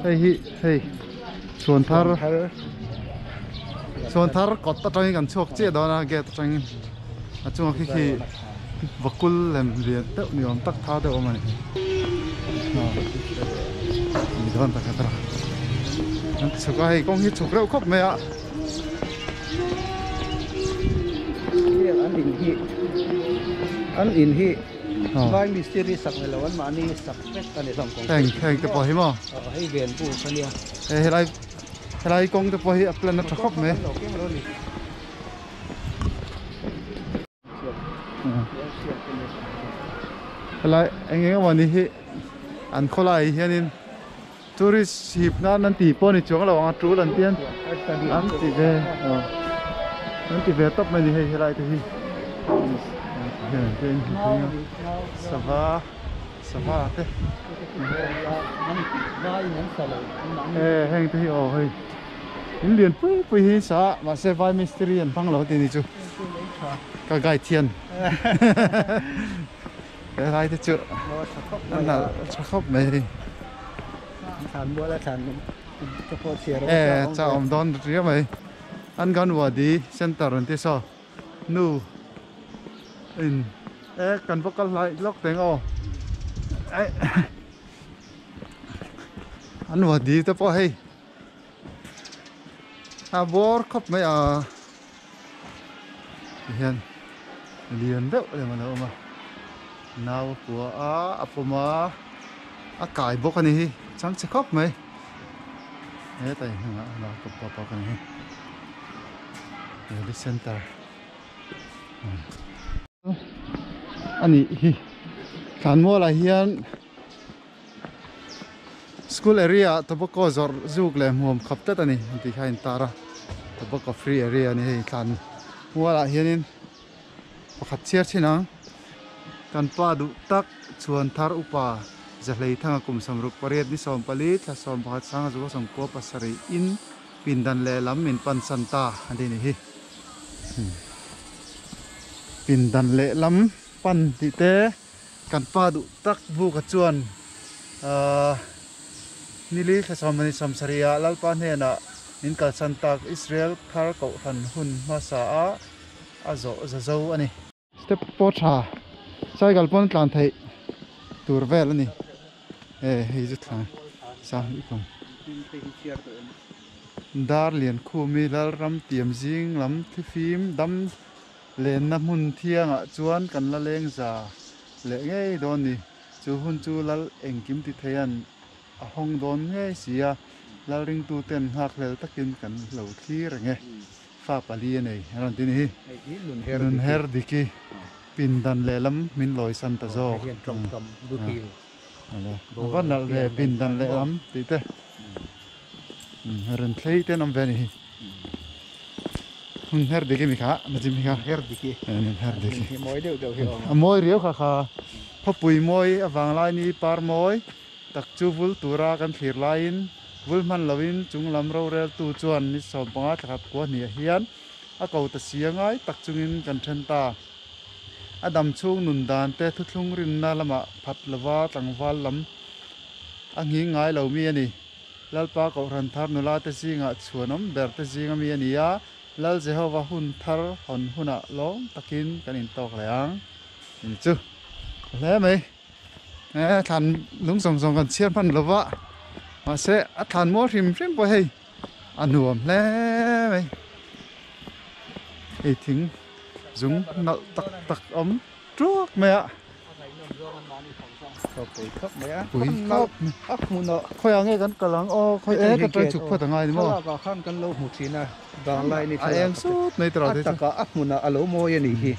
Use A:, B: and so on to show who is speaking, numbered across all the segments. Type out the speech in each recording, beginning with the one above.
A: hey chuan thar cọt ta trăng gần chuộc chia đó là ghé trăng à chung khi vakul lem liền tớ niệm tắc tha tớ ôm này đi đón ta cái đó chụp cái con hít chụp rau khóc mẹ ạ
B: anh in hi vai mystery sắc này là anh mà anh sắc phết cái này xong con
A: thành cái bỏ hi mà
B: hay biển phụ cái này
A: lại con cái bỏ hi plan nó khóc mẹ lại anh ấy mà đi ăn khó lại hiện nên tourist ship nan tì po này chuông là ông chú lần tiên ăn tì về top này thì lại thì Sava thế hang thì ôi những liền pui hi sa mà sẽ vai mystery anh phăng lỗ tiền đi chú cái gai thiên cái gai thế chưa anh là cho khóc mày đi
B: thằng bữa là thằng cho cô chia
A: chào ông Don riêng mày anh gan vào đi center anh thế sao nu in cần vocal lại lock tiếng ô anh vào đi tới po hay bor khóc mấy hiền liền đấy để mà đâu mà nào của apoma cài bốc cái này chẳng sẽ khóc mấy thế tại nó cục bọc cái này đi center anh ấy khán mua là hiền school area tobacco zor zug le mom khapta tani ti khain tara tobacco free area ni hei khan mua là hianin pakhat chiar thina kan pa du tak chuan thar upa zahlei thanga kum samruk pariat ni som pali thla som pakhat sanga zu som ko pasari in pindan le lam min pan santa andi ni hi pindan le lam pan ti te kan pa du tak bu ka chuan nili kha somani samsaria lalpa hena in kal santa Israel thar ko than hun masa azo zazo ani step pocha sai galpon tlan thei tur vel ani hei zu thang sang ikong dar lian khumi lal ram tiam jing lam thi phim dam len na mun thianga chuan kan la leng za le ngei don ni chu hun chu lal engkim ti theian hong don ngay xìa la ring tu ten hak lel takin kan lo thi renge fa pali nei ran tin hi nun her diki pin dan le lam min loi san ta zo van dal le pin dan le lam ti te ran thlei ten am ve ni hun her diki mi kha ma jim mi kha her diki
B: moi đều đều hiểu
A: moi riu kha kha phapui moi awang lai ni par moi tak chu vul tura kan thlir lain vul man lovin chung lam ro rel tu chuan ni som panga thakap ko ni hian a ko ta siangai tak chungin kan then ta adam chung nun dan te thuthlung rin na lama phat lawa tlangwal lam angi ngai lo mi ani lalpa ko ran thar nula te singa chuanom ber te singa mi ani ya lal jehova hun thar hon huna long takin kan in tok leang ni chu le mai thàn lúng sòng sòng còn chiên phân lova mà sẽ thàn mua phim bồi hay ăn nuồm lẽ mày thì thính dùng nợ tắc ấm truốc mẹ ạ
B: Củi khóc mun nợ
A: khôi nghe gắn cả lăng o khôi cái trôi chụp phải thằng ai đúng không?
B: Có khăn căn lâu một xí nè, vàng lại này.
A: Em suốt này tao đấy.
B: Tất cả ấp mun nợ alo môi này hi.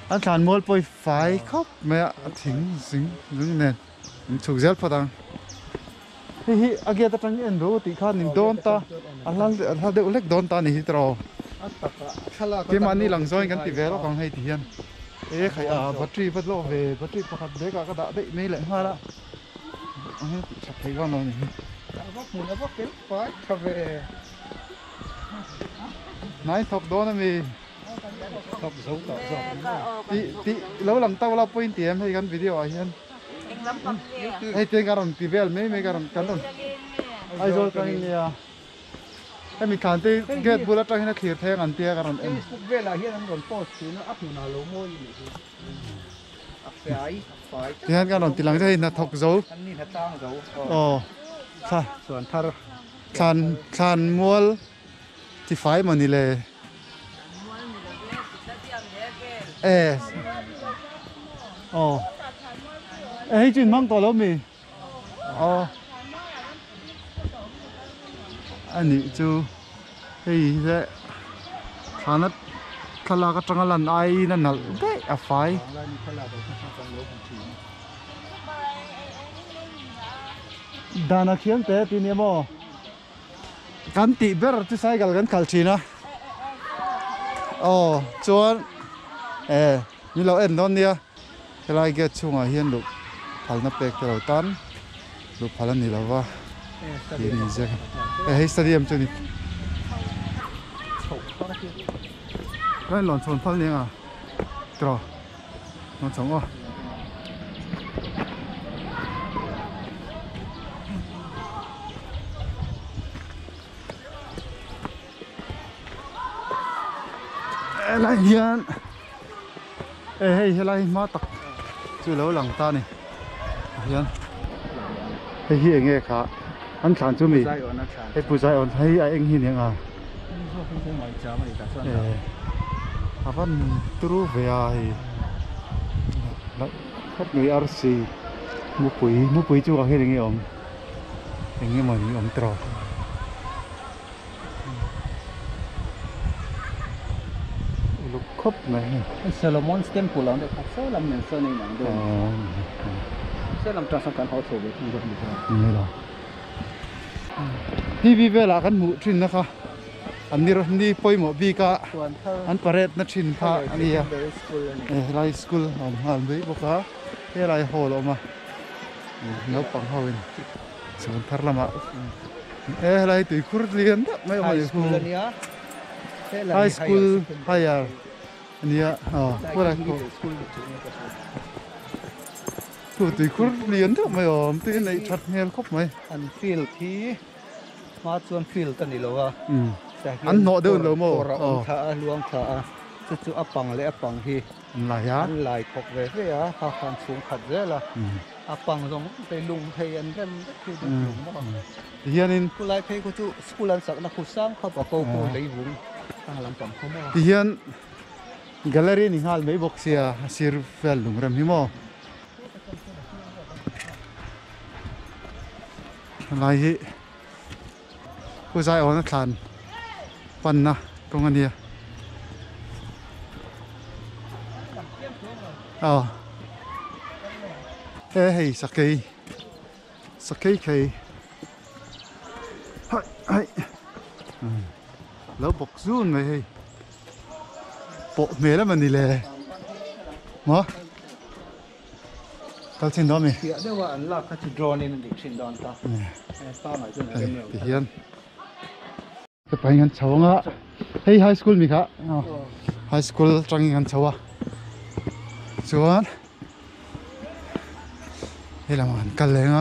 A: Anh thàn mua bồi phải khóc mẹ thính dính nè chụp rất phải thằng. Hi agia ta tang en ro ti khan nin don ta alang ha de ulek don ta ni hi tro. Cái mani lang join kan ti velo kang hai ti hian. Khai battery phát lộ về battery pakhat de ka da dei mei le ha la. Chak thei gon lo ni.
B: Vóc cái phải ka về.
A: Nai thop don mi.
B: Thop dấu tỏ
A: rồi. Ti lâu lam tao la point em hay kan video a hian. Hey te garam ti vel mei garam kan don. ai rồi cái này cái mình khán thì get bula trang hiện khỉa thế ngàn tia cái em
B: Facebook về là hiện anh còn post thì nó up nào lố môi gì phải
A: thì hắn cái nón tilang thế là thọc dấu
B: anh nhìn thật tang dấu
A: sa
B: ส่วนทาร์
A: khan mual thì phải mà nị lệ hay chuyện mang to lắm mi anh nị chú hey thế khán nó khá là cái trăng lần ai nó nở đấy à phải đàn khiếm thế thì niệm mòกันติเบอร์ที่ใช้กันกันขัลชีนะชวนมีเราเอ็นตอนเนี้ยเราเก็บช่วงอาเฮียนลูกพัลนับเป็กเราตันลูกพัลนี่เราว่าดีนี่จ้ะให้สตาเดียมจุนี่ก็หล่อนชนพัลเนี่ยตรอหล่อนสองlại hiền hey lại má tắc chú lâu lằng ta này hiền hey hiền nghe khá anh khán chú mi hey phụ giai ổn hey anh hiền nghe vẫn trú về ai đó khách người RC mua bụi chú ở hiền nghe ông nghe mà ông trò khúc này
B: Solomon Temple là được học số làm nhân sơn này nặng được sẽ làm cho sản phẩm họ thổi về trong vực được
A: này là TV về là căn mũ trên đó anh đi poi mỏ bi cả anh paret nó trên pha đi lại school hàn với bố cá cái lại hồ lộ mà nó bằng hồ này sản thar lắm ạ lại tụi kurd liền đó mấy ông này high school higher nia qua tụi kurd liền đó mấy ông tụi này chặt heo khóc mấy
B: anh feel thì mà chọn feel tên này lâu
A: anh nọ đâu lâu mồ
B: thả luang thả chú áp bằng lại áp bằng thì lại khóc về á họ phản xuống thật dễ là áp bằng giống tay lùng thầy anh em thì lùng mà
A: hiện in
B: cô lại thấy cô chú school anh sợ nó khổ sang họ bảo cô lấy vốn đang làm cầm không mà
A: hiện gallery ni hal mấy box ya sir fel lùng ram himo lại hi cô giải ổn khăn pan na công anh đi hey sakei kei hai lỡ bọc run này hey bộ mẹ lắm mà đi lẹ mà tao trên đó mày
B: hiện đây là anh là cái drone này mình định trên đòn ta sao nói chuyện này
A: thì hiện cái bài ngắn cháu ngã hey high school mi cả high school trang ngắn cháu à chuan hey làm ăn cắt lên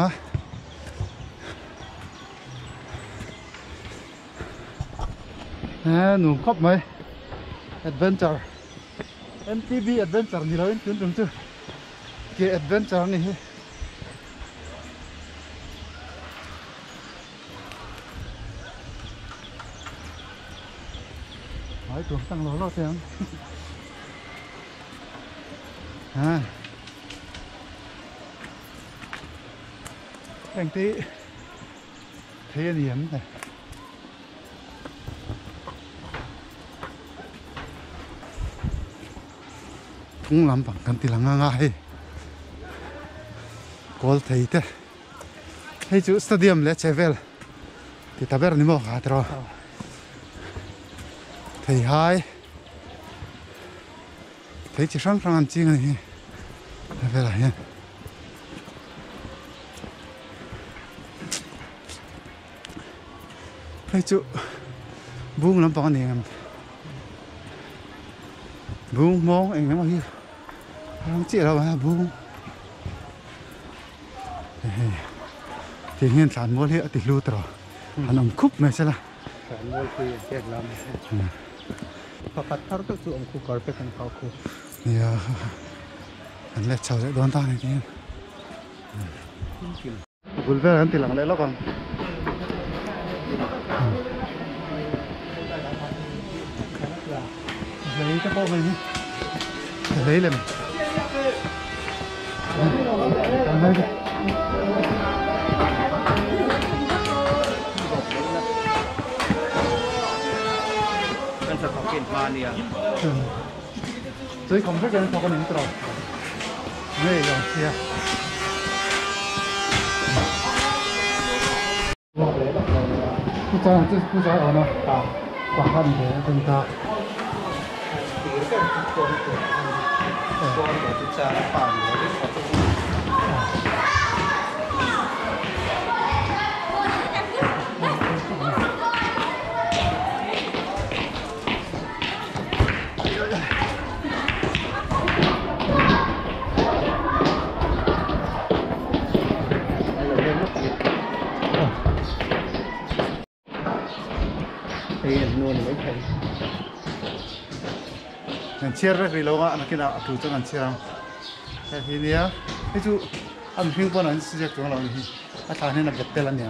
A: á nụ khóc mấy adventure MTV adventure gì đó em tuyến chưa cái adventure này hỏi tuồng tăng lỗ lo tiền anh tí thế điểm này cũng làm bằng căn tiền ngang ngay goal thấy thế hay chú stadium lẽ chơi về thì ta biết là nimmo hạt rồi thấy hai thấy chỉ sang sang ăn chi này về lại nha hay chú buông lắm bao nhiêu buông mong anh em mà không chỉ đâu mà buông thì tiếng hiền sản mua liệu thì lưu tro anh ông khúc này sẽ là
B: sản mua thì chết lắm phát thar các tụ ông khu carpet anh khao khu
A: yeah anh lại chào lại đón ta này tiếng vui vẻ anh thì lặng lẽ lắm còn lấy cái bao này lấy lên cầm lấy đi
B: kan sa tokin mania
A: 저희 검색에는 저거 있더라. 네, 이거, 야. 부자, 어느, 과한데, 좀 다.
B: thì luôn mới thấy
A: Ngàn chia rất vì lâu ạ, nó kia nào thủ cho ngàn chia không? Thế thì nhá, ví dụ ăn phim bọn anh sẽ chúng là gì? À thằng này là vật tê lần nhỉ?